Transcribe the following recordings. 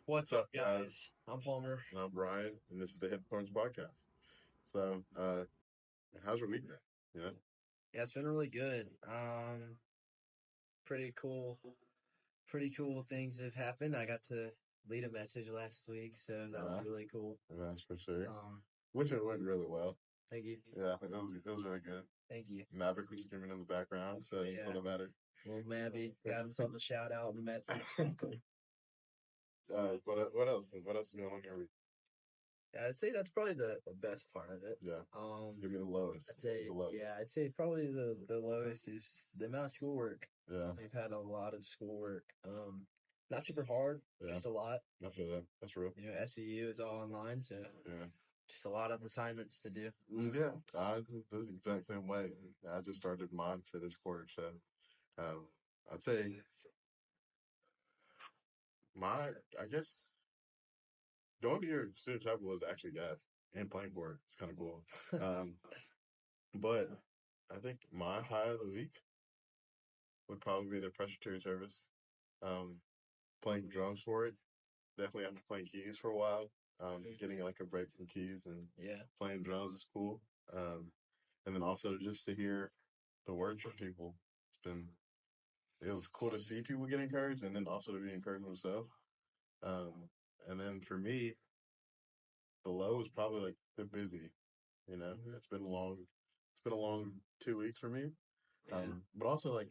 What's up, guys? I'm Palmer. And I'm Brian, and this is the Thorns podcast. So, how's your week been? You know? Yeah, it's been really good. Pretty cool. Pretty cool things have happened. I got to lead a message last week, so that was really cool. That's for sure. Um, Which it went really well. Thank you. Yeah, it was really good. Thank you. Maverick was screaming in the background, so Yeah. that's all that mattered. Well, Mabby got himself a shout out in the message. What else? What else is going on here? Yeah, I'd say that's probably the best part of it. Yeah. Give me the lowest. I'd say probably the lowest is the amount of schoolwork. Yeah. We've had a lot of schoolwork. Not super hard, just a lot. I feel that. That's real. SEU is all online, so Yeah. just a lot of assignments to do. Yeah, I was the exact same way. I just started mine for this quarter, so I'd say I guess going to your student chapel was actually gas and playing for it. It's kind of cool. Um, but I think my high of the week would probably be the Presbyterian service. Um, Playing drums for it. Definitely after playing keys for a while. Getting like a break from keys and playing drums is cool. And then also just to hear the words from people. It was cool to see people get encouraged and then also to be encouraged myself. Um, and then for me, the low is probably like the busy. It's been a long 2 weeks for me. But also like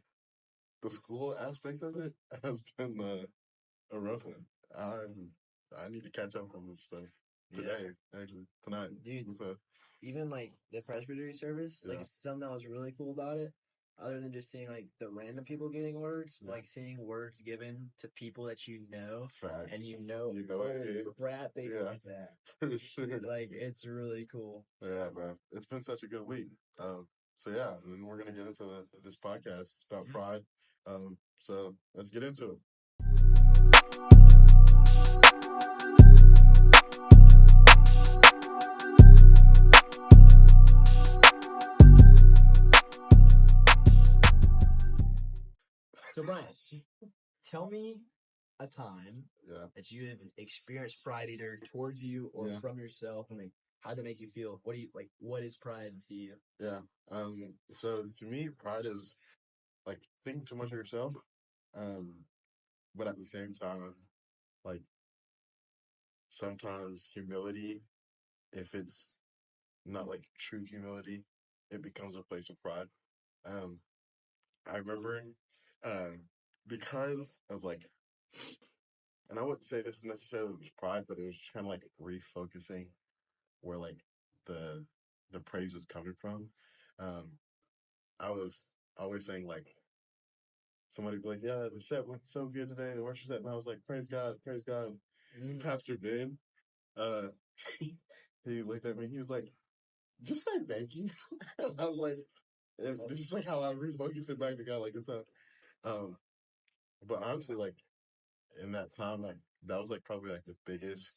the school aspect of it has been a rough one. I need to catch up on this stuff today, actually tonight. Dude, So, even like the Presbytery service, like something that was really cool about it, other than just seeing like the random people getting words, like seeing words given to people that you know, facts. and crap, they did that. For sure. Like it's really cool. Yeah, man. It's been such a good week. So yeah, and then we're gonna get into this podcast. It's about pride. So let's get into it. So Brian, tell me a time that you have experienced pride either towards you or from yourself, and like how to make you feel. What do you like? What is pride to you? Yeah. So to me, pride is like thinking too much of yourself. But at the same time, like sometimes humility, if it's not like true humility, it becomes a place of pride. Um, I remember, uh, because of like, and I wouldn't say this necessarily was pride, but it was just kind of like refocusing where like the the praise was coming from. Um, I was always saying like somebody would be like, "Yeah, the set went so good today, the worship set," and I was like, "Praise God, praise God." Pastor Ben, uh, he looked at me, he was like, "Just say thank you." And I was like, "This is like how I refocus it back to God, like it's not." Um, but honestly, like in that time, like that was like probably like the biggest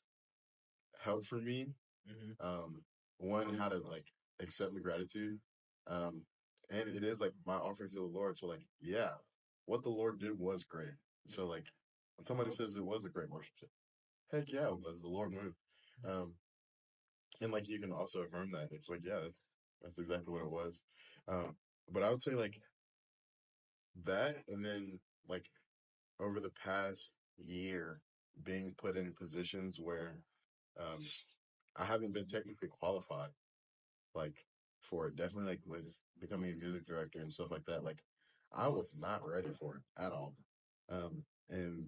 help for me. Um, One, how to like accept the gratitude. Um, and it is like my offering to the Lord. So like, yeah, what the Lord did was great. So like, when somebody says it was a great worship set, heck yeah, it was. The Lord moved. Um, and like you can also affirm that. It's like, yeah, that's exactly what it was. But I would say like that, and then like over the past year, being put in positions where um, I haven't been technically qualified, like for it. Definitely like with becoming a music director and stuff like that. Like I was not ready for it at all. And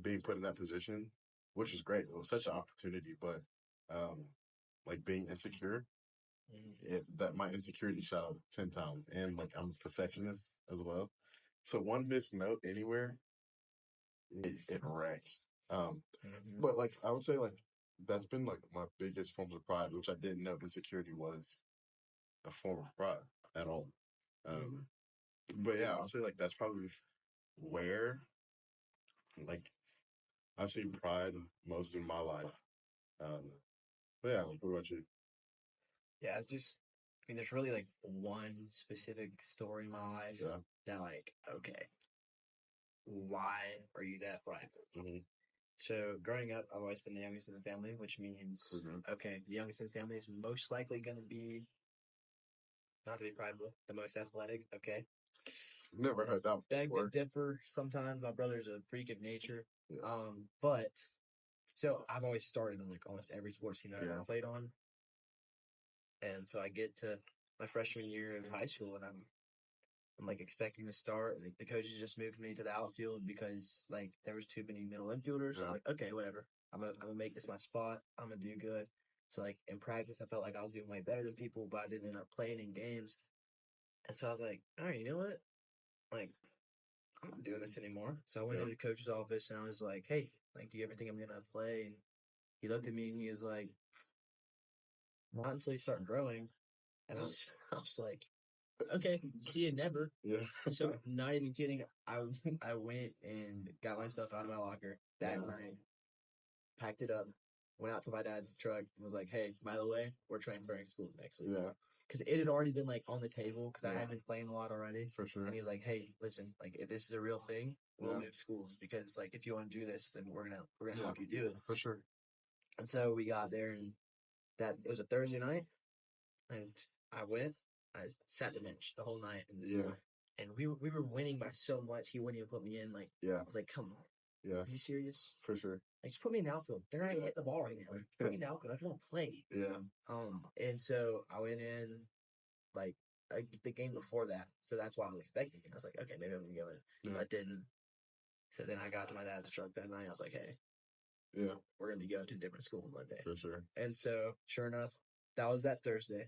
being put in that position, which was great. It was such an opportunity, but um, like being insecure, that my insecurity shot up 10 times. And like I'm a perfectionist as well. So one missed note anywhere, it wrecks. But like I would say like that's been like my biggest forms of pride, which I didn't know insecurity was a form of pride at all. Um, but yeah, I'll say like that's probably where like I've seen pride most in my life. Um, but yeah, like what about you? Yeah, I mean, there's really like one specific story in my life that like, okay, why are you that prideful? So growing up, I've always been the youngest in the family, which means, okay, the youngest in the family is most likely going to be, not to be prideful, the most athletic. Okay. Never heard that Beg before. to differ. Sometimes my brother's a freak of nature. Yeah. But so I've always started in like almost every sports team that I've ever played on. And so I get to my freshman year in high school and I'm like expecting to start. Like the coaches just moved me to the outfield because like there was too many middle infielders. So I'm like, okay, whatever. I'm gonna make this my spot. I'm gonna do good. So like in practice, I felt like I was doing way better than people, but I didn't end up playing in games. And so I was like, all right, you know what? Like I'm not doing this anymore. So I went into the coach's office and I was like, hey, like, do you ever think I'm gonna play? And he looked at me and he was like, not until you start growing. And I was like, okay, see you never. Yeah. So not even kidding. I went and got my stuff out of my locker that night, packed it up, went out to my dad's truck, and was like, "Hey, by the way, we're transferring schools next week." Yeah. Because it had already been like on the table because I had been playing a lot already. For sure. And he was like, "Hey, listen, like if this is a real thing, we'll move schools because like if you want to do this, then we're gonna help you do it for sure." And so we got there, and that it was a Thursday night. And I went. I sat the bench the whole night. And we were winning by so much. He wouldn't even put me in. Like I was like, come on. Yeah. Are you serious? For sure. Like just put me in the outfield. They're not even hitting the ball right now. Put me in the outfield. I just want to play. Yeah. And so I went in like the game before that. So that's why I was expecting it. I was like, okay, maybe I'm gonna go in. Yeah. I didn't. So then I got to my dad's truck that night. I was like, hey, we're gonna be going to a different school Monday. For sure. And so sure enough, that was that Thursday.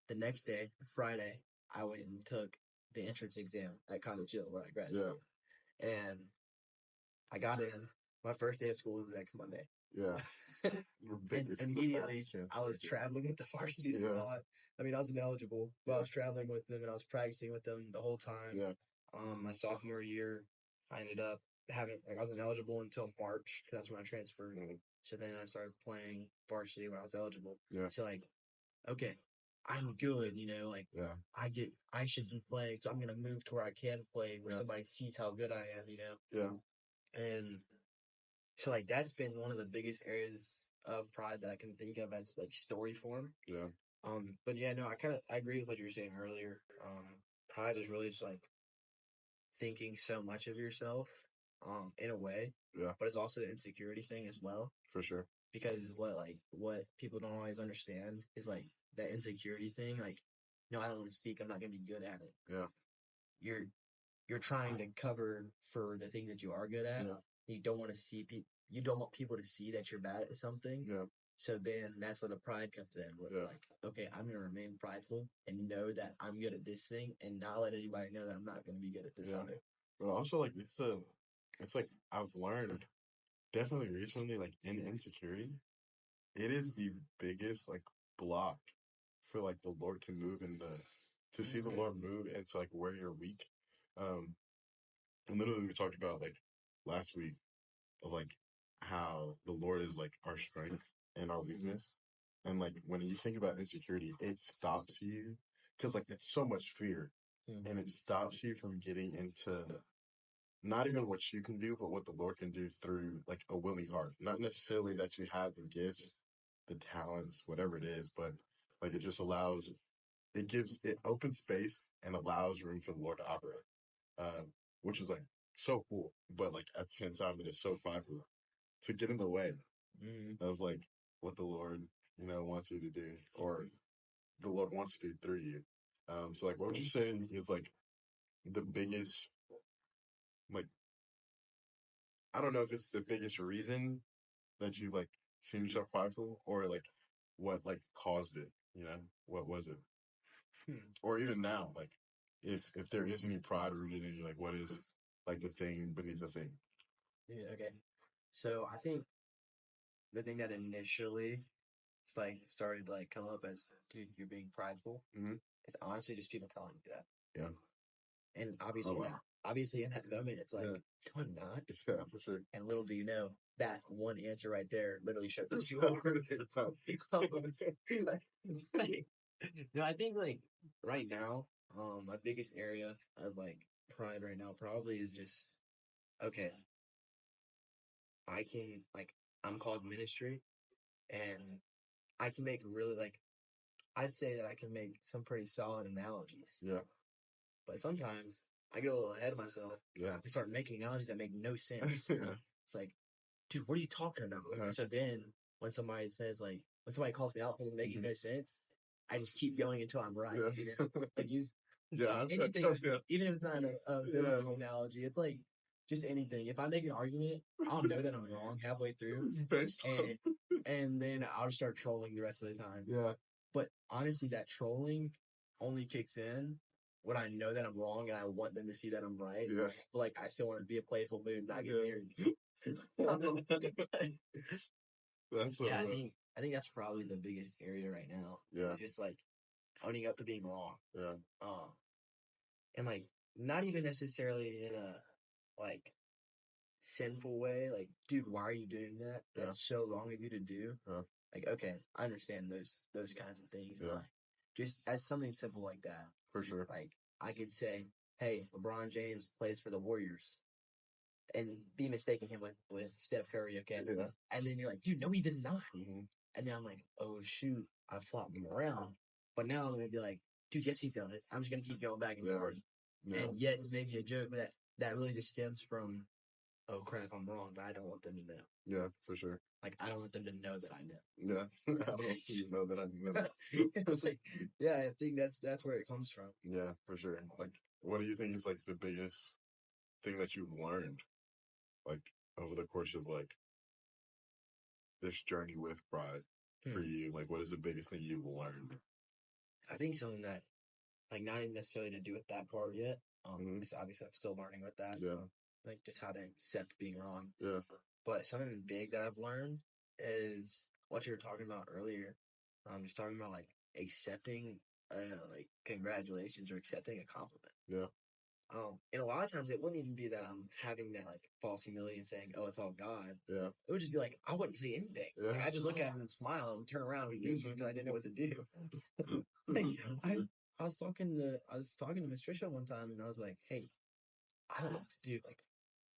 The next day, Friday, I went and took the entrance exam at College Hill where I graduated. Yeah. And I got in. My first day of school was the next Monday. Yeah. And immediately, I was traveling with the varsity squad. I mean, I was ineligible, but I was traveling with them and I was practicing with them the whole time. Yeah. My sophomore year, I ended up I was ineligible until March because that's when I transferred. Mm-hmm. So then I started playing varsity when I was eligible. Yeah. So like, okay, I'm good, like I should be playing, so I'm gonna move to where I can play where somebody sees how good I am, Yeah. And so like that's been one of the biggest areas of pride that I can think of as like story form. Yeah. But yeah, no, I agree with what you were saying earlier. Pride is really just like thinking so much of yourself, in a way. Yeah. But it's also the insecurity thing as well. For sure. Because what people don't always understand is like that insecurity thing. Like, no, I don't want to speak. I'm not going to be good at it. Yeah. You're trying to cover for the things that you are good at. Yeah. You don't want to see people. You don't want people to see that you're bad at something. Yeah. So then that's where the pride comes in. Where like, okay, I'm going to remain prideful and know that I'm good at this thing, and not let anybody know that I'm not going to be good at this other. But also like it's like I've learned definitely recently, like in insecurity, it is the biggest like block for like the Lord to move to see the Lord move into like where you're weak. And literally we talked about like last week of like how the Lord is like our strength and our weakness. And like when you think about insecurity, it stops you because like it's so much fear, and it stops you from getting into not even what you can do, but what the Lord can do through like a willing heart. Not necessarily that you have the gifts, the talents, whatever it is, but like it just it opens space and allows room for the Lord to operate, which is like so cool. But like at the same time, it is so prideful to get in the way of like what the Lord, wants you to do, or the Lord wants to do through you. So like, what would you say is like the biggest, like, I don't know if it's the biggest reason that you like seem yourself prideful, or like what like caused it, what was it? Or even now, like if there is any pride rooted in you, like what is like the thing beneath the thing? Yeah, okay. So I think the thing that initially started to like come up as, dude, you're being prideful. It's honestly just people telling you that. Yeah. And obviously in that moment, it's like, no, I'm not. Yeah, for sure. And little do you know, that one answer right there literally shows us you are. No, I think like right now, my biggest area of like pride right now probably is just, okay, I can, like, I'm called ministry, and I can make really, like, I'd say that I can make some pretty solid analogies. Yeah. But sometimes I get a little ahead of myself. Yeah. I start making analogies that make no sense. Yeah. It's like, dude, what are you talking about? So then when somebody says, like, when somebody calls me out for making no sense, I just keep going until I'm right. Yeah. Like, Yeah, anything, even if it's not a biblical analogy, it's like just anything. If I make an argument, I'll know that I'm wrong halfway through, and then I'll just start trolling the rest of the time. Yeah. But honestly, that trolling only kicks in when I know that I'm wrong and I want them to see that I'm right. Yeah. But, like, I still want to be a playful mood, not get serious. That's so I think that's probably the biggest area right now. Yeah. It's just like owning up to being wrong. Yeah. And like not even necessarily in a like sinful way. Like, dude, why are you doing that? That's so wrong of you to do. Yeah. Like, okay, I understand those kinds of things. Yeah. Like, just as something simple like that. For sure. Like, I could say, hey, LeBron James plays for the Warriors, and be mistaking him with Steph Curry, okay? Yeah. And then you're like, dude, no, he does not. Mm-hmm. And then I'm like, oh shoot, I flopped him around. But now I'm gonna be like, dude, yes, he's done it. I'm just gonna keep going back and forth. Yeah. And yet, it may be a joke that really just stems from, oh crap, I'm wrong, but I don't want them to know. Yeah, for sure. Like, I don't want them to know that I know. Yeah, I don't want you to know that I know. It's like, yeah, I think that's where it comes from. Yeah, for sure. Like, what do you think is like the biggest thing that you've learned, like over the course of like this journey with pride for you? Like, what is the biggest thing you've learned? I think something that, like, not even necessarily to do with that part yet. Because obviously I'm still learning with that. Yeah. Like, just how to accept being wrong. Yeah. But something big that I've learned is what you were talking about earlier. Just talking about like accepting, like congratulations or accepting a compliment. Yeah. And a lot of times it wouldn't even be that I'm having that like false humility and saying, "Oh, it's all God." Yeah. It would just be like I wouldn't say anything. Yeah. Like, I just look at him and smile and turn around and leave because I didn't know what to do. Like, I was talking to Miss Trisha one time and I was like, "Hey, I don't know what to do. Like,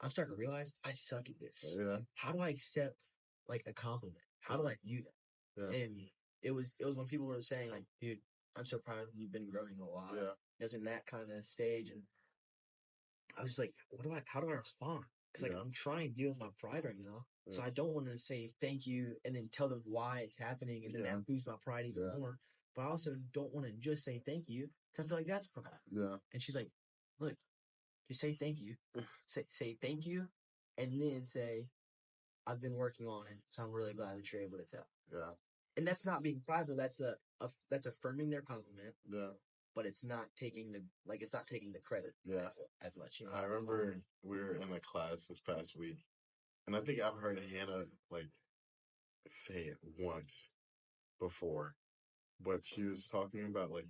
I'm starting to realize I suck at this. Yeah. How do I accept like a compliment? How do I do that?" Yeah. And it was when people were saying like, "Dude, I'm so proud of you. You've been growing a lot." Yeah. It was in that kind of stage, and I was just like, how do I respond? Because like I'm trying to deal with my pride right now, so I don't want to say thank you and then tell them why it's happening, and then that boosts my pride even more. But I also don't want to just say thank you because I feel like that's pride. Yeah. And she's like, look, just say thank you. say thank you, and then say, I've been working on it, so I'm really glad that you're able to tell. Yeah. And that's not being prideful. That's that's affirming their compliment. Yeah. But it's not taking the credit. Yeah. As much. You know? I remember we were in a class this past week, and I think I've heard Hannah like say it once before, but she was talking about like,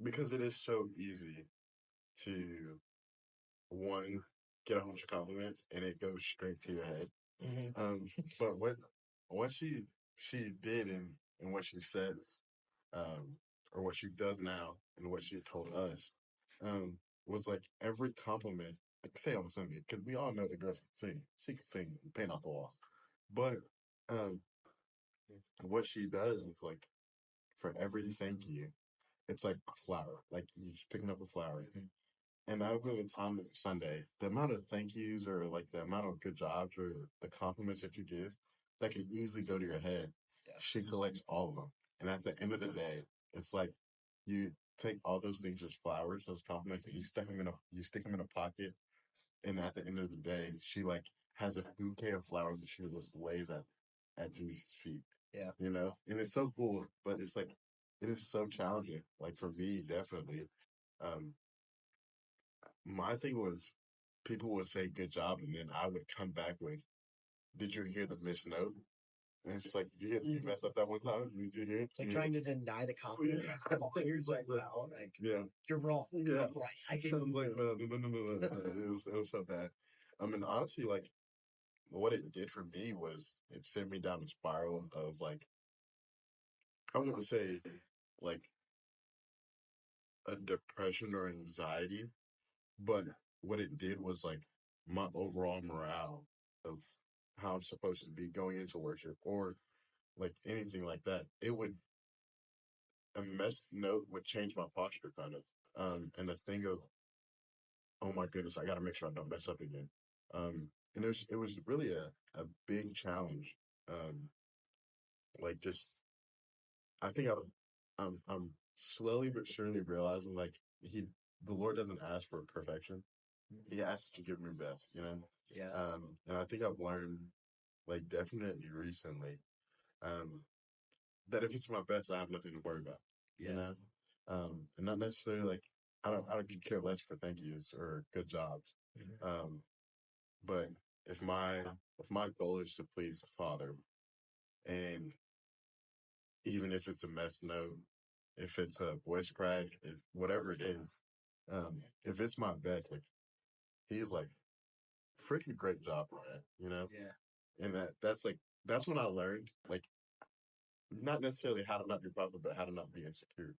because it is so easy to one get a bunch of compliments and it goes straight to your head. Mm-hmm. But what she did and what she says, or what she does now and what she told us, was like every compliment. I can say almost something because we all know the girl can sing. She can sing, paint off the walls. But what she does is like for every thank you, it's like a flower. Like you're just picking up a flower. Mm-hmm. And over the time of Sunday, the amount of thank yous or like the amount of good jobs or the compliments that you give that can easily go to your head, she collects all of them. And at the end of the day, it's like you take all those things as flowers, those compliments, and you stick them in a pocket. And at the end of the day, she like has a bouquet of flowers that she just lays at Jesus' feet. Yeah. You know? And it's so cool, but it's like, it is so challenging. Like for me, definitely. My thing was people would say good job, and then I would come back with, did you hear the missed note? And it's like, you messed up that one time? Did you hear it? It's like trying to deny the compliment. You're like, wow, like, you're wrong. Yeah. You're right. I didn't. Like, no. It was so bad. I mean, honestly, like, what it did for me was it sent me down a spiral of, like, I want to say, like, a depression or anxiety. But what it did was, like, my overall morale of how I'm supposed to be going into worship or like anything like that, a messed note would change my posture kind of. And the thing of, oh my goodness, I got to make sure I don't mess up again. And it was really a big challenge. Um, like just, I think I'm slowly but surely realizing like the Lord doesn't ask for perfection. He asks to give me best, you know? Yeah. And I think I've learned like definitely recently, um, that if it's my best, I have nothing to worry about, you know? And not necessarily like, I don't care less for thank yous or good jobs. Um, but if my goal is to please the Father, and even if it's a mess note, if it's a voice crack, if whatever it is, if it's my best, like he's like, freaking great job, man, you know? Yeah. And that's when I learned, like, not necessarily how to not be prideful, but how to not be insecure.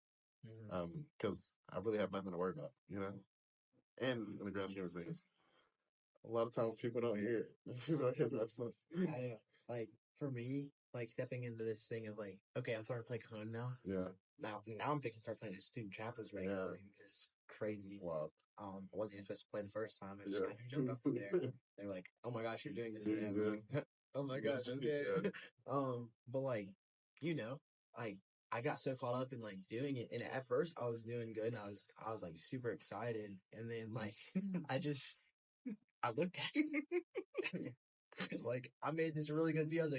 Because I really have nothing to worry about, you know? And in the grand scheme of things, a lot of times people don't hear it. People don't hear that stuff. Like, for me, like, stepping into this thing of, like, okay, I'm starting to play cajon now. Yeah. Now I'm thinking start playing the student chapels regularly, which is crazy. Wow. I wasn't even supposed to play the first time. And Yeah. I jumped up there. They're like, "Oh my gosh, you're doing this now." Yeah. Oh my gosh, okay. Yeah. But like, you know, like I got so caught up in like doing it, and at first I was doing good, and I was like super excited, and then like I looked at it, like I made this really good video. I was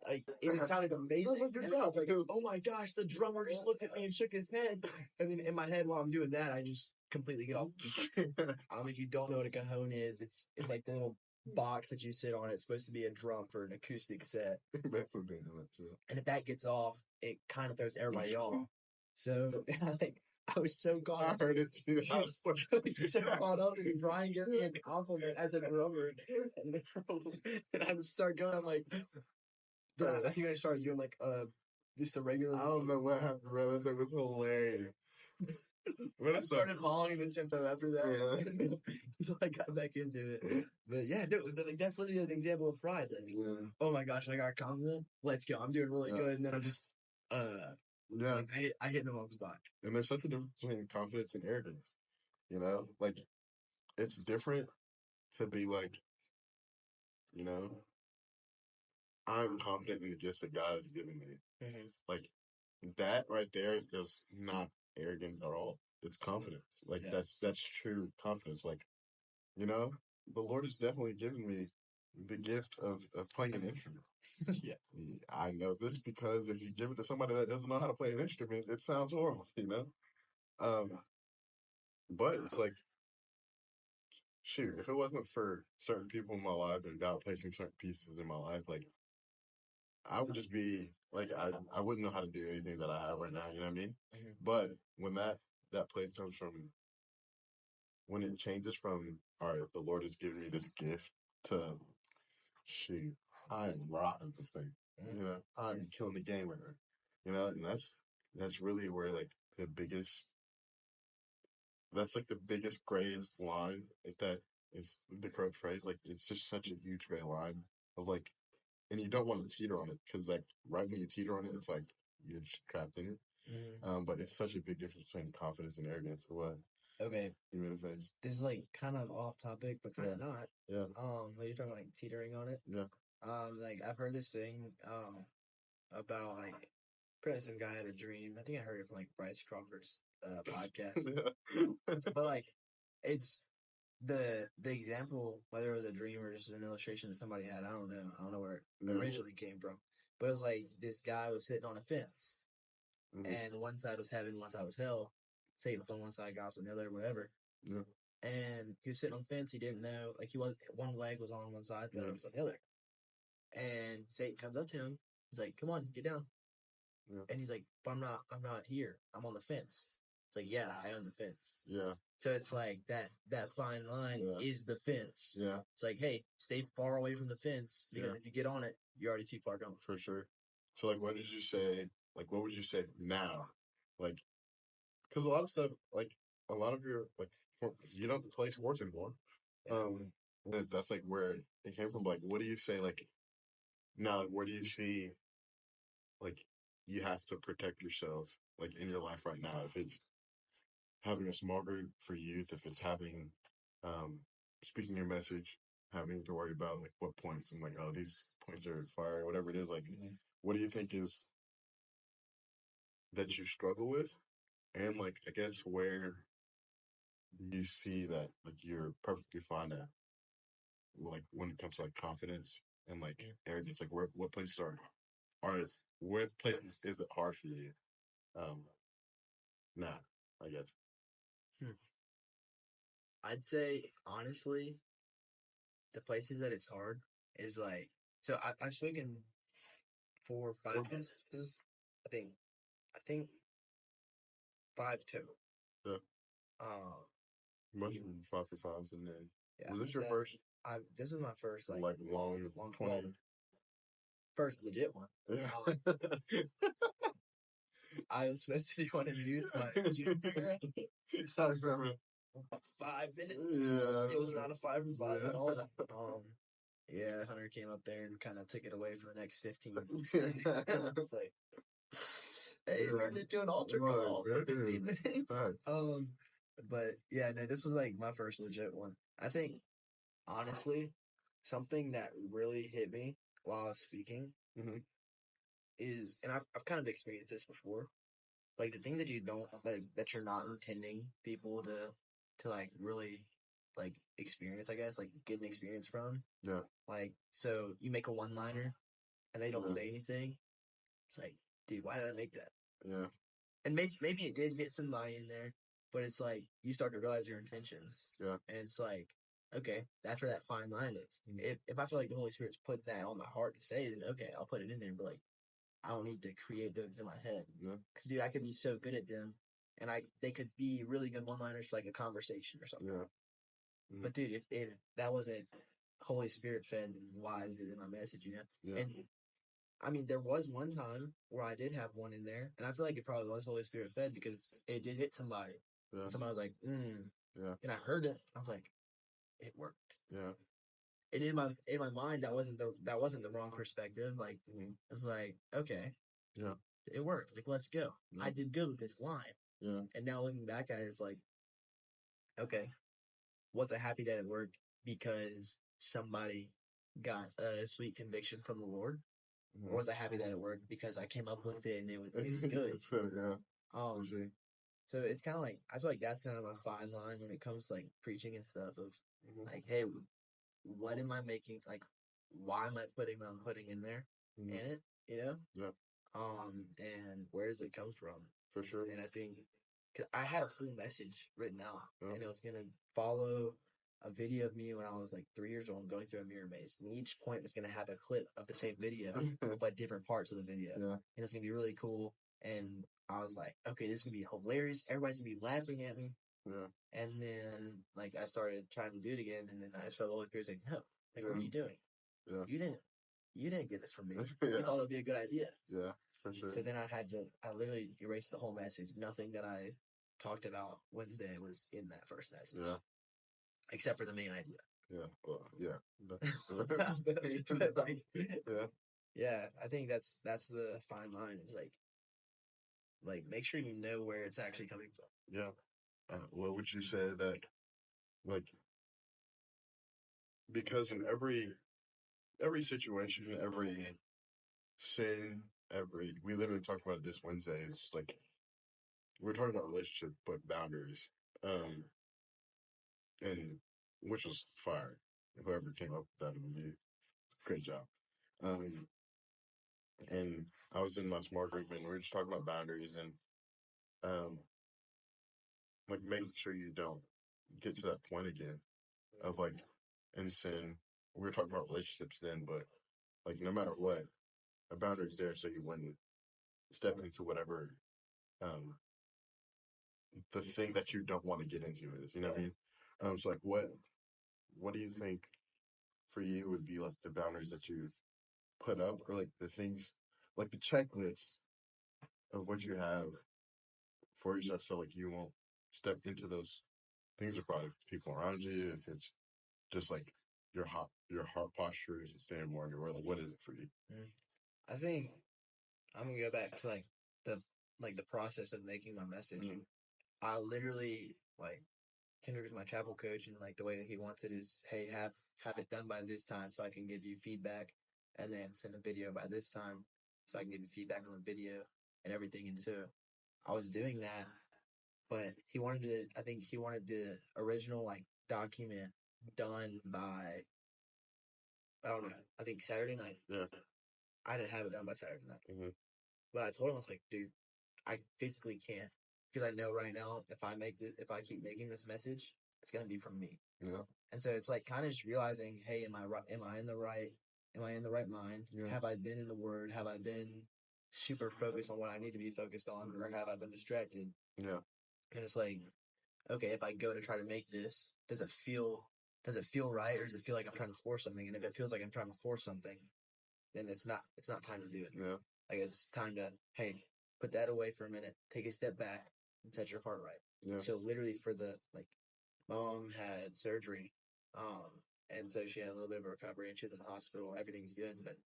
like, it sounded amazing. And I was like, oh my gosh, the drummer just looked at me and shook his head. And then in my head, while I'm doing that, I just completely get off. If you don't know what a cajon is, it's like the little box that you sit on. It's supposed to be a drum for an acoustic set. And if that gets off, it kind of throws everybody off. So like, I was so caught up. I heard it too. I was so caught up in Brian giving me a compliment as a drummer. And I would start going, I'm like, I think I started doing like just a regular. I don't know what happened, bro. That was hilarious. I started following the tempo after that. Yeah. So I got back into it. But yeah, no, like, that's literally an example of pride. Like, oh my gosh, I got confident. Let's go. I'm doing really good. And then I'm just, like, I hit the wrong spot. And there's such a difference between confidence and arrogance. You know, like it's different to be like, you know, I'm confident in the gifts that God has given me. Mm-hmm. Like that right there is not arrogant at all. It's confidence. Like that's true confidence. Like, you know, the Lord has definitely given me the gift of playing an instrument. Yeah. I know this because if you give it to somebody that doesn't know how to play an instrument, it sounds horrible, you know? But it's like, shoot, if it wasn't for certain people in my life and God placing certain pieces in my life, like I would just be like I wouldn't know how to do anything that I have right now, you know what I mean? Mm-hmm. But when that place comes from, when it changes from, all right, the Lord has given me this gift to, shoot, I'm rocking this thing, you know, I'm killing the game right now, you know, and that's really where like that's like the biggest greatest line, if that is the correct phrase. Like it's just such a huge gray line of like, and you don't want to teeter on it because like right when you teeter on it, it's like you're just trapped in it. But it's such a big difference between confidence and arrogance. What? Okay. You made a face. This is like kind of off topic, but kind of not. Yeah. You're talking like teetering on it. Yeah. Like I've heard this thing, about like, apparently some guy had a dream. I think I heard it from like Bryce Crawford's podcast. But like, it's the example, whether it was a dream or just an illustration that somebody had. I don't know. I don't know where it originally came from. But it was like this guy was sitting on a fence, and one side was heaven, one side was hell. Satan was on one side, God was on the other, whatever. Yeah. And he was sitting on the fence. He didn't know, like, one leg was on one side, the other was on the other. And Satan comes up to him. He's like, "Come on, get down." Yeah. And he's like, "But I'm not here. I'm on the fence." It's like, "Yeah, I own the fence." Yeah. So it's like that fine line is the fence. Yeah. It's like, hey, stay far away from the fence because if you get on it, you're already too far gone. For sure. So like, what did you say? Like, what would you say now? Like, because a lot of stuff, like a lot of your like, you don't play sports anymore. That's like where it came from. Like, what do you say? Like, now, where do you see, like, you have to protect yourself, like, in your life right now? If it's having a small group for youth, if it's having, um, speaking your message, having to worry about, like, what points, and like, oh, these points are fire, whatever it is, like, what do you think is that you struggle with? And, like, I guess where do you see that, like, you're perfectly fine at, like, when it comes to, like, confidence and, like, arrogance? Like, what places what places is it hard for you? Um, nah, I guess. Hmm. I'd say honestly, the places that it's hard is like so I've spoken 4 or 5 messages. I think I think 5 total. Yeah. Uh, Much 5 for 5s, and then yeah. was this your first This is my first like long 20? first legit one. Yeah. I was supposed to do one in youth, but junior year, Sorry, Simon. 5 minutes. Yeah. It was not a 5 for 5 at all. Yeah. Yeah, Hunter came up there and kind of took it away for the next 15. It's like, hey, it turned into an altar call for 15 minutes. But yeah, no, this was like my first legit one. I think, honestly, something that really hit me while I was speaking is, and I've kind of experienced this before, like the things that you don't, like, that you're not intending people to like really like experience, I guess, like get an experience from. Yeah. Like, so you make a one-liner and they don't say anything. It's like, dude, why did I make that? Yeah. And maybe it did get somebody in there, but it's like you start to realize your intentions. Yeah. And it's like, okay, that's where that fine line is. If I feel like the Holy Spirit's put that on my heart to say, then okay, I'll put it in there. But like, I don't need to create those in my head. Yeah. Because dude, I could be so good at them, and they could be really good one-liners for like a conversation or something. Yeah. But dude, if that wasn't Holy Spirit fed, then why is it in my message? You know? Yeah. And I mean, there was one time where I did have one in there, and I feel like it probably was Holy Spirit fed because it did hit somebody. Yeah. And somebody was like, Yeah. and I heard it. I was like, it worked. Yeah. And in my mind, that wasn't the wrong perspective. Like, it was like, okay, yeah, it worked. Like, let's go. Yeah. I did good with this line. Yeah. And now looking back at it, it's like, okay, was I happy that it worked because somebody got a sweet conviction from the Lord? Or was I happy that it worked because I came up with it and it was good? Yeah. So it's kind of like, I feel like that's kind of a fine line when it comes to like preaching and stuff of like, hey, what am I making? Like, why am I putting what I'm putting in there in it? You know? Yeah. And where does it come from? For sure. And I think, cause I had a full message written out, and it was gonna follow a video of me when I was like 3 years old going through a mirror maze, and each point was gonna have a clip of the same video, but different parts of the video, and it's gonna be really cool. And I was like, okay, this is gonna be hilarious. Everybody's gonna be laughing at me. Yeah. And then like I started trying to do it again, and then I felt the Holy Spirit saying, no, like, what are you doing? Yeah. You didn't get this from me. You thought it would be a good idea. Yeah, for sure. So then I literally erased the whole message. Nothing that I talked about Wednesday was in that first message. Yeah. Except for the main idea. Yeah. Well, yeah. but like, yeah. Yeah, I think that's the fine line. Is like make sure you know where it's actually coming from. Yeah. What would you say that, like, because in every situation, every sin, we literally talked about it this Wednesday. It's like we're talking about relationship, but boundaries, and which was fire. Whoever came up with that movie, great job. And I was in my small group, and we were just talking about boundaries and like making sure you don't get to that point again of like in sin. We were talking about relationships then, but like no matter what, a boundary's there so you wouldn't step into whatever the thing that you don't want to get into is. You know what I mean? So like what do you think for you would be like the boundaries that you've put up, or like the things, like the checklist of what you have for yourself, so like you won't step into those things, or probably people around you, if it's just like your heart posture is to stand more in your word? Like, what is it for you? I think I'm gonna go back to the process of making my message. I literally Kendrick is my chapel coach, and like the way that he wants it is, hey, have it done by this time so I can give you feedback, and then send a video by this time so I can give you feedback on the video and everything. And so I was doing that, but I think he wanted the original document done by, I don't know, I think Saturday night. Yeah. I didn't have it done by Saturday night. But I told him, I was like, dude, I physically can't, because I know right now if I keep making this message, it's gonna be from me. Yeah. And so it's like kind of just realizing, hey, am I in the right mind? Yeah. Have I been in the Word? Have I been super focused on what I need to be focused on, or have I been distracted? Yeah. And it's like, okay, if I go to try to make this, does it feel right, or does it feel like I'm trying to force something? And if it feels like I'm trying to force something, then it's not time to do it. Yeah. Like, it's time to, hey, put that away for a minute, take a step back, and set your heart right. Yeah. So literally my mom had surgery, and so she had a little bit of a recovery, and she was in the hospital. Everything's good, but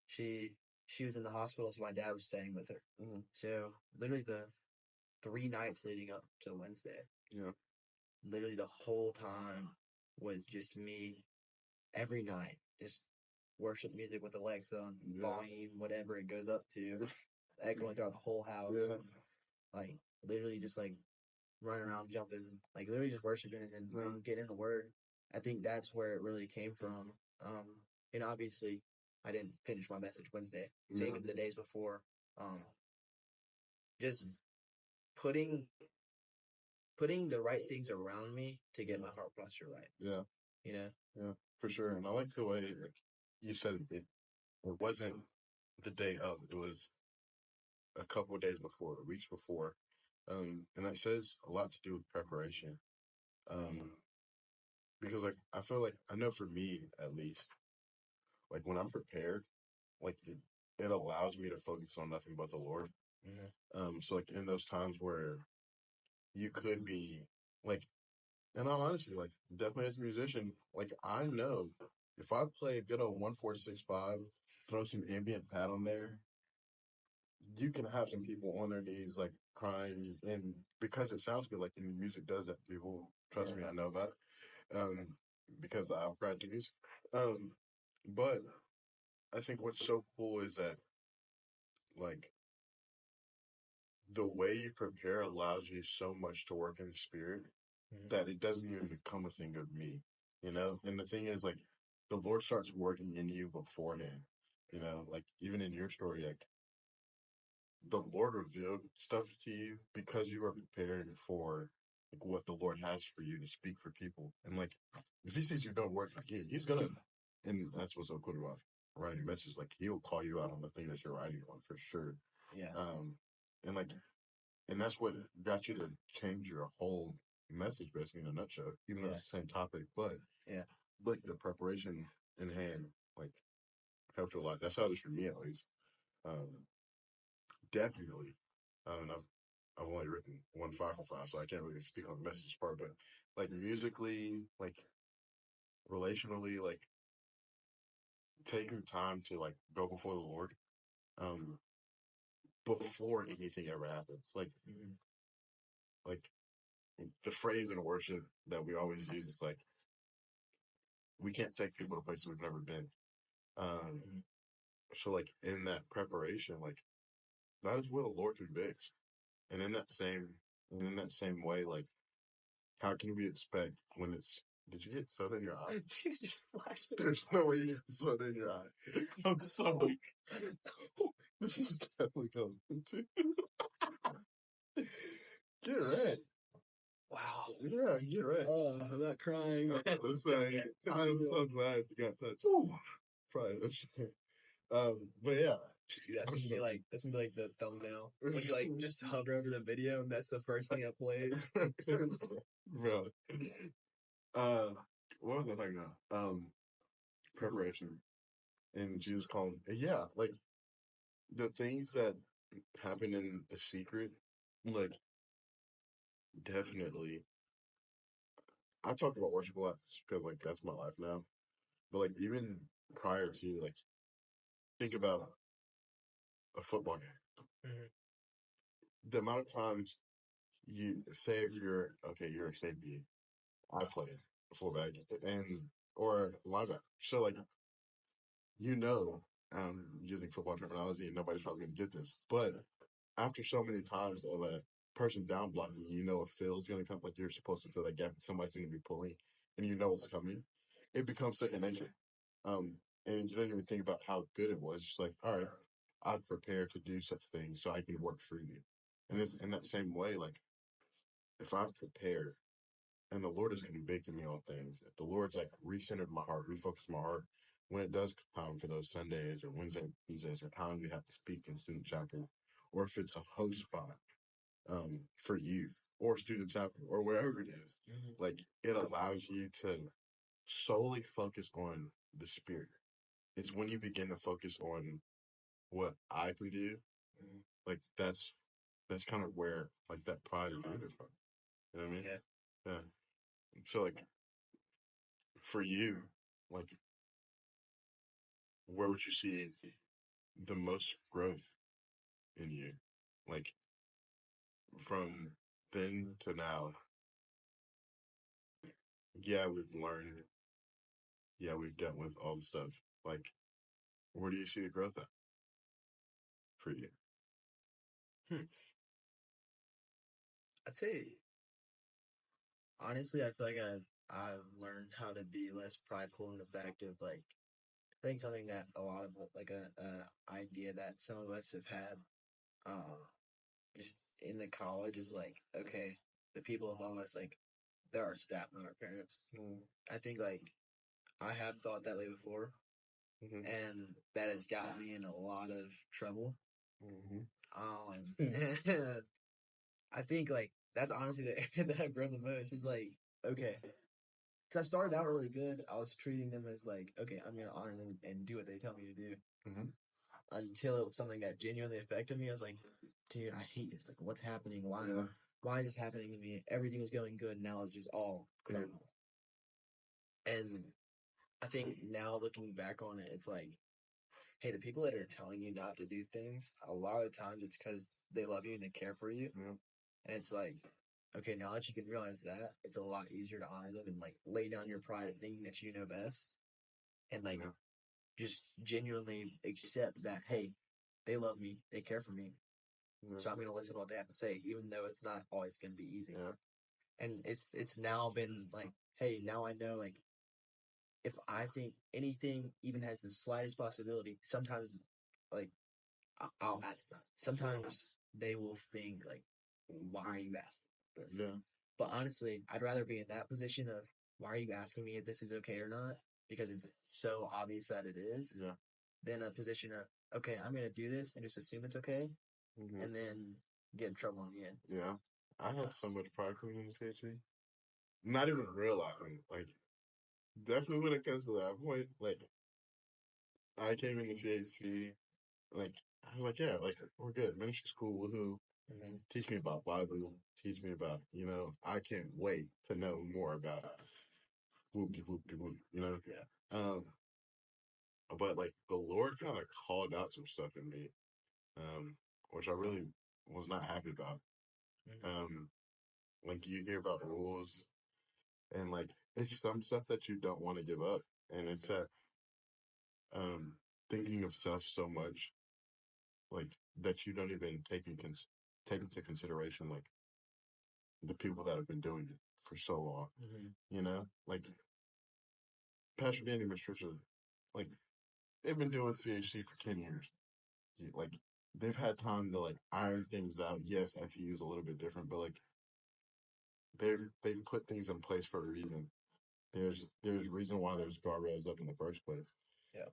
she was in the hospital, so my dad was staying with her. So literally the 3 nights leading up to Wednesday, literally the whole time was just me. Every night, just worship music with Alexa on volume, whatever it goes up to, echoing throughout the whole house. Like literally just running around, jumping, literally just worshiping and getting in the Word. I think that's where it really came from. And obviously, I didn't finish my message Wednesday, so even the days before, just putting the right things around me to get my heart posture right. Yeah. Yeah, for sure. And I like the way you said it wasn't the day of, it was a couple of days before, weeks before. And that says a lot to do with preparation. Because I feel like, I know for me at least, when I'm prepared, it allows me to focus on nothing but the Lord. So in those times where you could be and I'm honestly definitely as a musician, I know if I play a good old 1-4-6-5, throw some ambient pad on there, you can have some people on their knees crying, and because it sounds good, and the music does that to people. Trust me, I know that. Because I've cried to music. But I think what's so cool is that the way you prepare allows you so much to work in the spirit that it doesn't even become a thing of me, And the thing is, the Lord starts working in you beforehand, even in your story, the Lord revealed stuff to you because you are preparing for what the Lord has for you to speak for people. And if he sees you don't work for you, he's gonna, and that's what's so cool about writing a message. He'll call you out on the thing that you're writing on for sure. Yeah. And and that's what got you to change your whole message, basically, in a nutshell, even though it's the same topic. But the preparation in hand, helped you a lot. That's how it is for me, at least. Definitely. And I've only written 1 5 for 5, so I can't really speak on the message part. But musically, relationally, taking time to go before the Lord, before anything ever happens. The phrase in worship that we always use is we can't take people to places we've never been. So in that preparation, that is where the Lord convicts. And in that same way, how can we expect when it's, did you get soda in your eye? Dude, just flashed it. There's no way you get soda in your eye. I'm sorry. This is definitely coming too. Get red. Wow. Yeah, get red. Oh, I'm not crying. I'm sorry. I'm so glad you got touched. Probably. But yeah. That's gonna be the thumbnail. When you just hover over the video and that's the first thing I played. Bro. What was I talking about? Preparation. And Jesus called. Yeah, the things that happen in the secret, definitely. I talk about worship a lot because that's my life now. But like even prior to like, think about a football game. The amount of times you say if you're a safety. I played fullback and or linebacker. So like using football terminology, and nobody's probably gonna get this, but after so many times of a person down blocking, a fill's gonna come, like you're supposed to fill that gap, and somebody's gonna be pulling, and you know it's coming. It becomes second nature. Um, and you don't even think about how good it was. Just like, all right, I've prepared to do such things so I can work freely. And it's in that same way, like if I've prepared and the Lord is convicting me on things, if the Lord's like recentered my heart, refocused my heart when it does come for those Sundays or Wednesdays or times we have to speak in student chapel, or if it's a host spot for youth or student chapel or wherever it is, like it allows you to solely focus on the spirit. It's when you begin to focus on what I can do, like that's kind of where like that pride is rooted from. You know what I mean? Yeah. So like for you, like where would you see the most growth in you? Like from then to now, yeah, we've learned, yeah, we've dealt with all the stuff. Like, where do you see the growth at for you? I'd say honestly, I feel like I've learned how to be less prideful in the fact of like I think something that a lot of like a idea that some of us have had just in the college is like okay, the people above us like they're our staff, not our parents. I think like I have thought that way before, and that has gotten me in a lot of trouble. I think like that's honestly the area that I've grown the most. Is like okay, because I started out really good. I was treating them as like okay, I'm gonna honor them and do what they tell me to do. Until it was something that genuinely affected me. I was like, dude, I hate this. Like, what's happening? Why is this happening to me? Everything was going good. Now it's just all crap. And I think now looking back on it, it's like, hey, the people that are telling you not to do things, a lot of the times it's because they love you and they care for you. And it's like, okay, now that you can realize that, it's a lot easier to honor them and like lay down your pride of thinking that you know best. And like just genuinely accept that, hey, they love me, they care for me. So I'm gonna listen to what they have to say, even though it's not always gonna be easy. And it's now been like, hey, now I know like if I think anything even has the slightest possibility, sometimes like I'll ask them. Sometimes they will think like, why are you asking this? But honestly, I'd rather be in that position of why are you asking me if this is okay or not? Because it's so obvious that it is. Than a position of okay, I'm gonna do this and just assume it's okay, and then get in trouble in the end. Yeah. I had so much pride coming into CHC. Not even realizing, like, definitely when it comes to that point, like, I came into CHC, like, I was like, yeah, like, we're good. Ministry school, woohoo. Teach me about Bible. Teach me about, I can't wait to know more about whoop, but, like, the Lord kind of called out some stuff in me, which I really was not happy about. Like, you hear about rules, and, like, it's some stuff that you don't want to give up. And it's thinking of self so much, like, that you don't even take into consideration, like, the people that have been doing it for so long. Like, Pastor Danny and Miss Trisha, like, they've been doing CHC for 10 years. Like, they've had time to, like, iron things out. Yes, SEU is a little bit different, but, like, they've put things in place for a reason. There's a reason why there's guardrails up in the first place.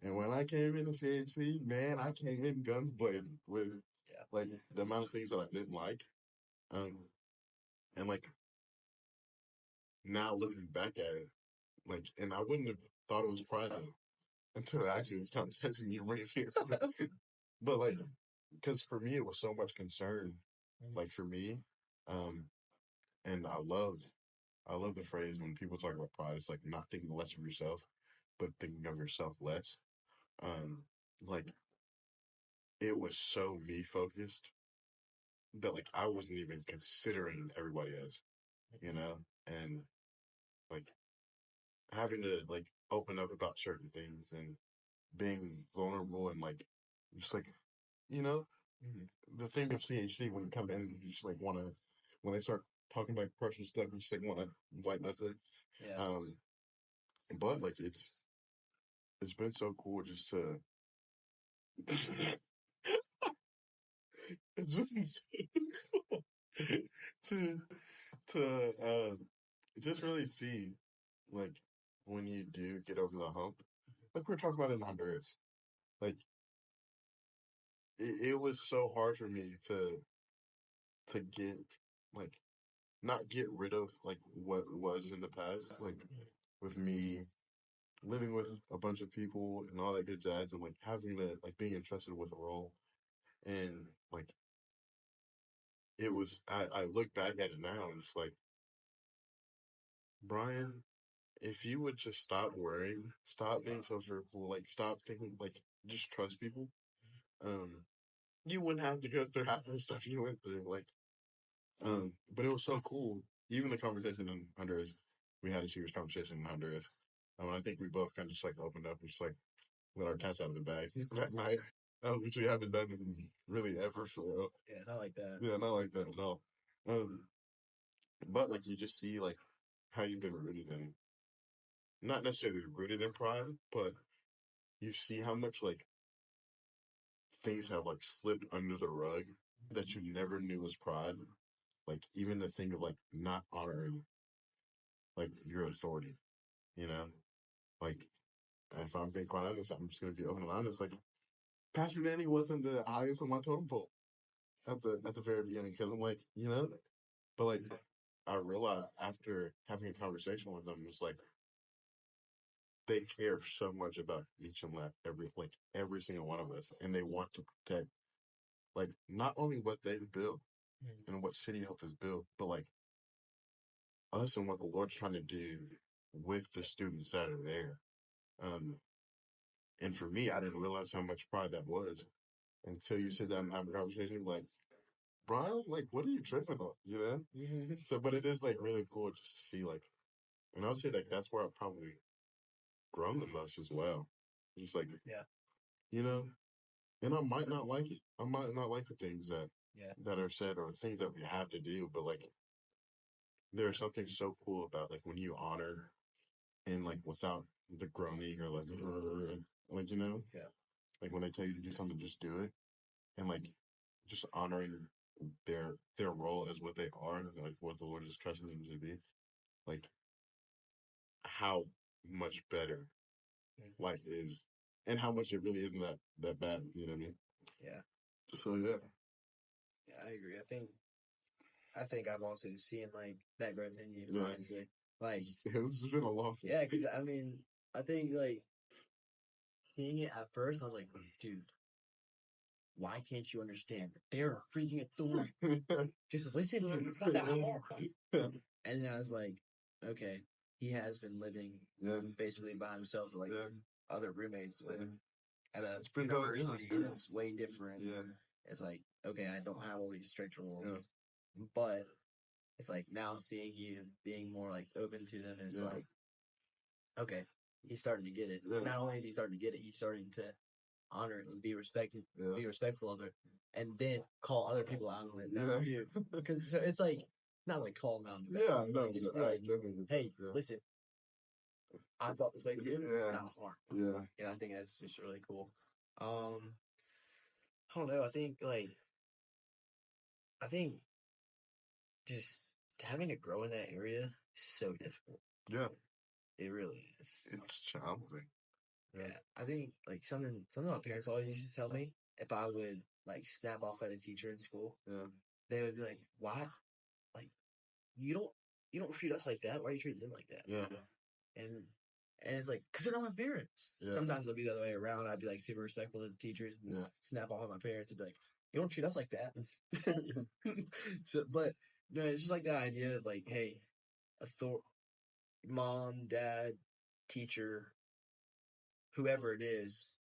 And when I came into CHC, man, I came in guns blazing with like the amount of things that I didn't like. And like now looking back at it, like, and I wouldn't have thought it was private until actually this conversation you bring here. But like, because for me it was so much concern, like for me, and I love the phrase when people talk about pride. It's like not thinking less of yourself, but thinking of yourself less. Like it was so me focused that like I wasn't even considering everybody else, and like having to like open up about certain things and being vulnerable and like just like you know the thing of CHC when you come in you just like want to when they start talking about crushing stuff you just like want to white nothing. Yeah. But like it's been so cool just to it's been so cool to just really see like when you do get over the hump like we were talking about in Honduras like it was so hard for me to get like not get rid of like what was in the past like with me living with a bunch of people and all that good jazz and like having to like being entrusted with a role and like it was I look back at it now and it's like Brian, if you would just stop worrying, stop being so fearful, like stop thinking like just trust people, um, you wouldn't have to go through half of the stuff you went through. Like but it was so cool. Even the conversation in Honduras, we had a serious conversation in Honduras. I think we both kind of just like opened up and just like let our cats out of the bag that night. Which we haven't done in really ever for real. Yeah, not like that. Yeah, not like that at all. But like you just see like how you've been rooted in, not necessarily rooted in pride, but you see how much like things have like slipped under the rug that you never knew was pride. Like even the thing of like not honoring like your authority, you know? Like if I'm being quite honest, I'm just gonna be open and honest. Like Pastor Danny wasn't the highest on my totem pole at the very beginning because I'm like, but like I realized after having a conversation with them, it's like they care so much about each and every single one of us, and they want to protect like not only what they've built and what City Hope has built, but like us and what the Lord's trying to do with the students that are there. Um, and for me, I didn't realize how much pride that was until you sit down and have a conversation like, Brian, like, what are you tripping on? So, but it is like really cool just to see like, and I would say like that's where I've probably grown the most as well. Just like, yeah, and I might not like it. I might not like the things that are said or the things that we have to do, but like there's something so cool about like when you honor and like without the groaning or like yeah, like when they tell you to do something, just do it, and like just honoring their role as what they are, and like what the Lord is trusting them to be, like how much better life is, and how much it really isn't that bad. You know what I mean? Yeah. So yeah. Yeah, I agree. I think I've also seen like that growth in you. Yeah. Honestly, like it's been a long time. Yeah, because I mean, I think like seeing it at first, I was like, dude, why can't you understand? They're a freaking authority. Just listen to him. It's not that hard. And then I was like, okay, he has been living basically by himself with like other roommates at a university that's way different. Yeah. It's like, okay, I don't have all these strict rules, but it's like now seeing you being more like open to them, and it's like, okay, he's starting to get it. Yeah. Not only is he starting to get it, he's starting to honor it and be respectful of it, and then call other people out on it. Yeah, because so it's like not like calling out. Yeah, no, just be like, hey, listen, I thought this way too. Yeah, not smart. Yeah, I think that's just really cool. I don't know. I think just having to grow in that area is so difficult. Yeah, it really is. It's challenging. Yeah, I think like something my parents always used to tell me if I would like snap off at a teacher in school, they would be like, "Why? Like you don't treat us like that. Why are you treating them like that?" Yeah, and it's like because they're not my parents. Yeah. Sometimes it'll be the other way around. I'd be like super respectful to the teachers and snap off at my parents and be like, "You don't treat us like that." So, but no, it's just like the idea of like, hey, mom, dad, teacher, whoever it is,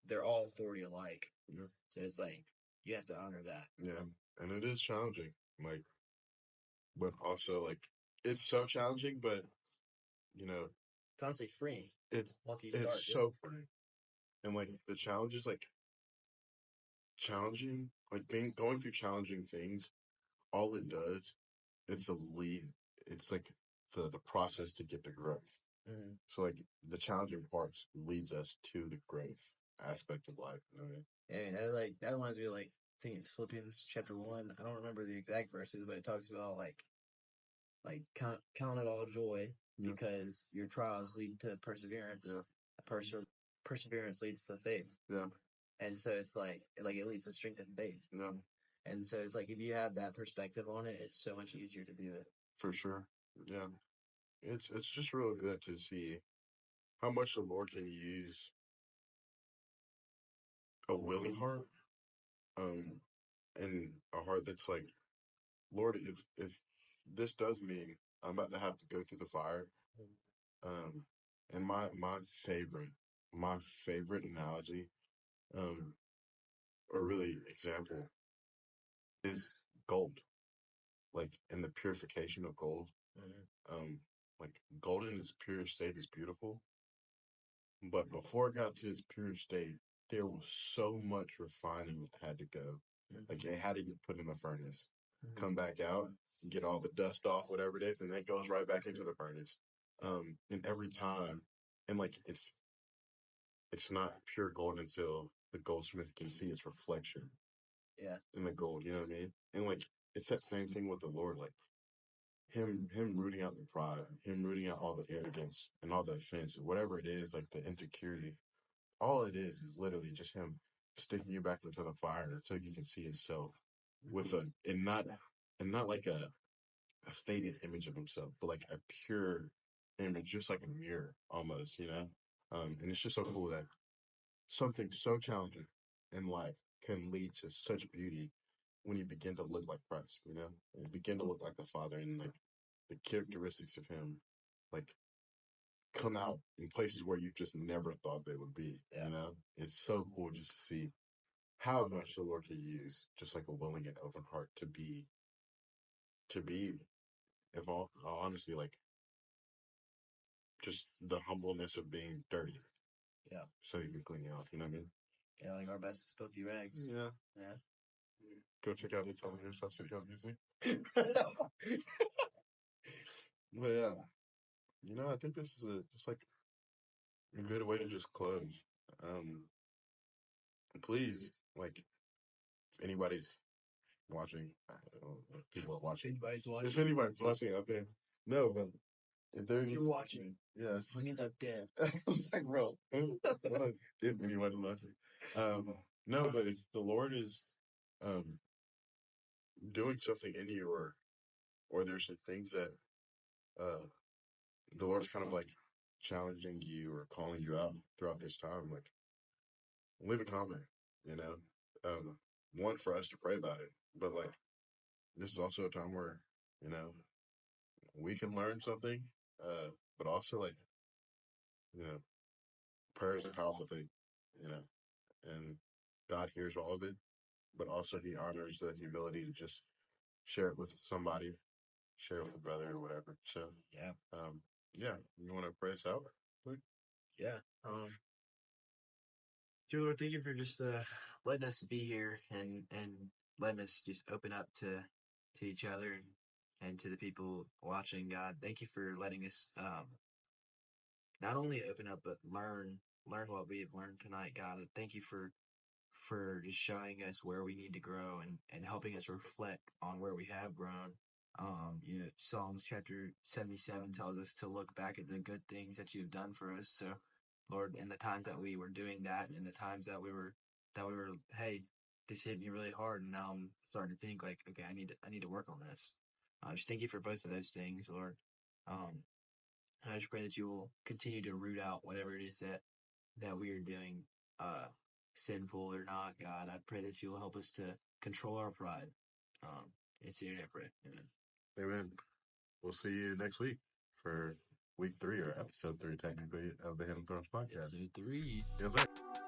they're all authority alike. Yeah. So it's like, you have to honor that. Yeah. And it is challenging. Like, but also, like, it's so challenging, but, you know, it's honestly free. It's so free. And, like, the challenge is, like, challenging, like, going through challenging things, all it does, it's like the process to get to growth. Mm-hmm. So, like, the challenging parts leads us to the growth aspect of life. You know what I mean? Yeah, that reminds me of, like, I think it's Philippians chapter 1. I don't remember the exact verses, but it talks about, like count it all joy because your trials lead to perseverance. Yeah. Perseverance leads to faith. Yeah. And so it's like it leads to strength and faith. Yeah. And so it's like if you have that perspective on it, it's so much easier to do it. For sure. Yeah. It's just real good to see how much the Lord can use a willing heart, and a heart that's like, Lord, if this does mean I'm about to have to go through the fire, and my favorite analogy, or really example, is gold, like in the purification of gold. Mm-hmm. Like gold in its pure state is beautiful, but before it got to its pure state, there was so much refining that had to go. Mm-hmm. Like it had to get put in the furnace, mm-hmm. come back out, get all the dust off, whatever it is, and then it goes right back into the furnace. And every time, and like it's not pure gold until the goldsmith can see its reflection. Yeah. In the gold, you know what I mean? And like it's that same thing with the Lord, like him rooting out the pride, him rooting out all the arrogance and all the offense, whatever it is, like the insecurity. All it is literally just him sticking you back into the fire so you can see himself with and not like a faded image of himself, but like a pure image, just like a mirror almost, you know? And it's just so cool that something so challenging in life can lead to such beauty when you begin to look like Christ, you know? You begin to look like the Father, and like the characteristics of him, like come out in places where you just never thought they would be, you know? It's so cool just to see how much the Lord can use just like a willing and open heart to be, if all honestly, like just the humbleness of being dirty. Yeah. So you can clean it off, you know what I mean? Yeah, like our best is filthy rags. Yeah. Yeah. Go check out It's Only Your Stuff Music. But yeah, you know, I think this is just like a good way to just close. Please, like, if anybody's watching, people are watching. If anybody's watching out there, no, but if you're watching, yes, it means I'm dead. It's like, bro, if anybody's watching, no, but if the Lord is, doing something in you, or there's some things that, the Lord's kind of like challenging you or calling you out throughout this time, like, leave a comment, you know, one for us to pray about it, but like, this is also a time where, you know, we can learn something, but also like, you know, prayer is a powerful thing, you know, and God hears all of it, but also he honors the humility to just share it with somebody, share it with a brother or whatever. So, yeah. Yeah. You want to pray us out? Please? Yeah. Dear Lord, thank you for just letting us be here and letting us just open up to each other and to the people watching. God, thank you for letting us not only open up but learn what we've learned tonight. God, thank you for just showing us where we need to grow and helping us reflect on where we have grown. You know, Psalms chapter 77 tells us to look back at the good things that you've done for us. So, Lord, in the times that we were doing that, and the times that we were, hey, this hit me really hard, and now I'm starting to think like, okay, I need to work on this. Just thank you for both of those things, Lord. I just pray that you will continue to root out whatever it is that we are doing, sinful or not, God. I pray that you will help us to control our pride. It's your name I pray. Amen. Amen. We'll see you next week for week 3 or episode 3, technically, of the Hidden Thorns podcast. Episode 3. Yes, sir.